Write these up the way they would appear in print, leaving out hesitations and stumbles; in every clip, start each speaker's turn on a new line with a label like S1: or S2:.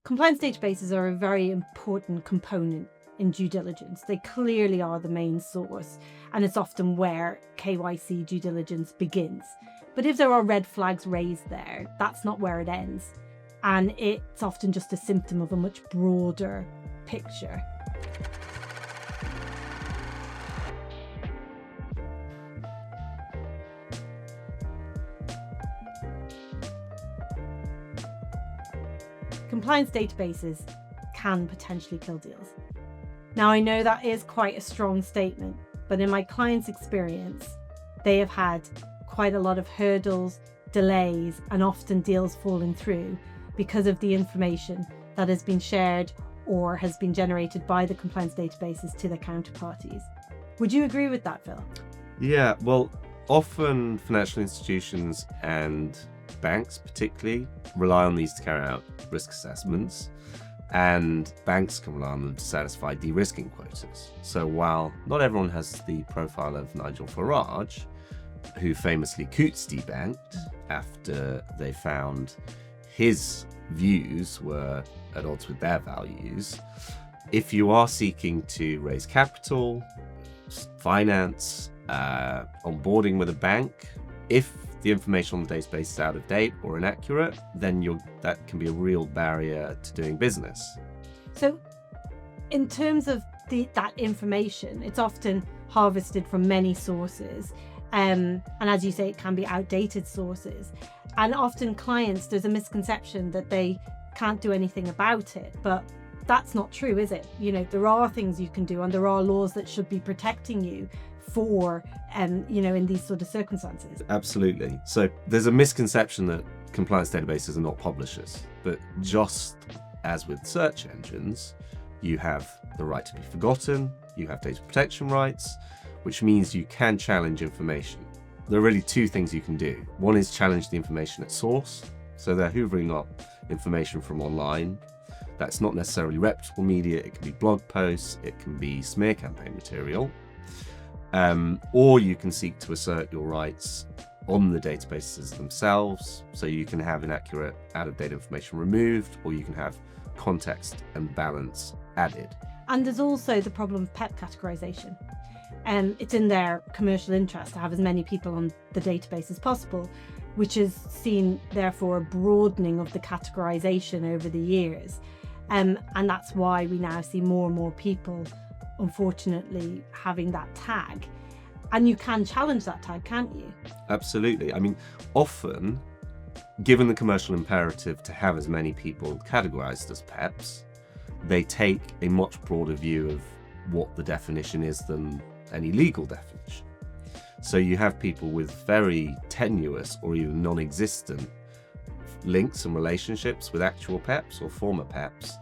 S1: Compliance databases are a very important component in due diligence. They clearly are the main source, and it's often where KYC due diligence begins. But if there are red flags raised there, that's not where it ends. And it's often just a symptom of a much broader picture. Compliance databases can potentially kill deals. Now, I know that is quite a strong statement, but in my clients' experience, they have had quite a lot of hurdles, delays, and often deals falling through because of the information that has been shared or has been generated by the compliance databases to their counterparties. Would you agree with that, Phil?
S2: Yeah, well, often financial institutions and banks particularly rely on these to carry out risk assessments, and banks can rely on them to satisfy de-risking quotas. So while not everyone has the profile of Nigel Farage, who famously Coutts debanked after they found his views were at odds with their values, if you are seeking to raise capital, finance, onboarding with a bank, if the information on the database is out of date or inaccurate, then that can be a real barrier to doing business.
S1: So in terms of that information, it's often harvested from many sources. And as you say, it can be outdated sources. And often clients, there's a misconception that they can't do anything about it. But that's not true, is it? You know, there are things you can do, and there are laws that should be protecting you for, in these sort of circumstances.
S2: Absolutely. So there's a misconception that compliance databases are not publishers, but just as with search engines, you have the right to be forgotten, you have data protection rights, which means you can challenge information. There are really two things you can do. One is challenge the information at source. So they're hoovering up information from online. That's not necessarily reputable media. It can be blog posts, it can be smear campaign material. Or you can seek to assert your rights on the databases themselves. So you can have inaccurate, out-of-date information removed, or you can have context and balance added.
S1: And there's also the problem of PEP categorization. It's in their commercial interest to have as many people on the database as possible, which has seen, therefore, a broadening of the categorization over the years. And that's why we now see more and more people, unfortunately, having that tag. And you can challenge that tag, can't you?
S2: Absolutely. I mean, often, given the commercial imperative to have as many people categorized as PEPs, they take a much broader view of what the definition is than any legal definition. So you have people with very tenuous or even non-existent links and relationships with actual PEPs or former PEPs,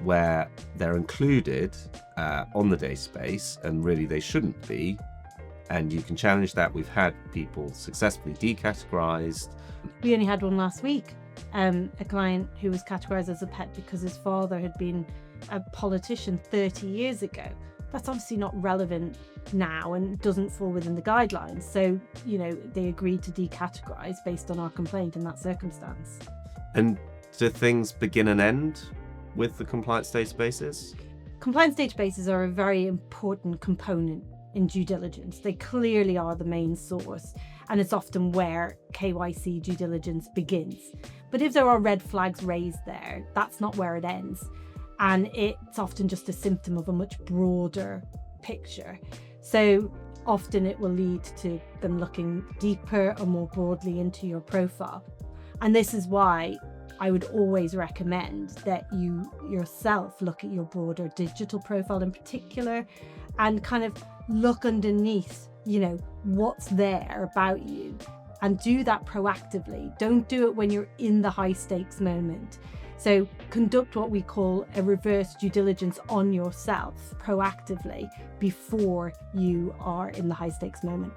S2: where they're included on the database and really they shouldn't be. And you can challenge that. We've had people successfully decategorized.
S1: We only had one last week, a client who was categorized as a PEP because his father had been a politician 30 years ago. That's obviously not relevant now and doesn't fall within the guidelines. So, they agreed to decategorize based on our complaint in that circumstance.
S2: And do things begin and end with the compliance databases?
S1: Compliance databases are a very important component in due diligence. They clearly are the main source, and it's often where KYC due diligence begins. But if there are red flags raised there, that's not where it ends. And it's often just a symptom of a much broader picture. So often it will lead to them looking deeper or more broadly into your profile. And this is why I would always recommend that you yourself look at your broader digital profile in particular and kind of look underneath, what's there about you, and do that proactively. Don't do it when you're in the high stakes moment. So conduct what we call a reverse due diligence on yourself proactively before you are in the high stakes moment.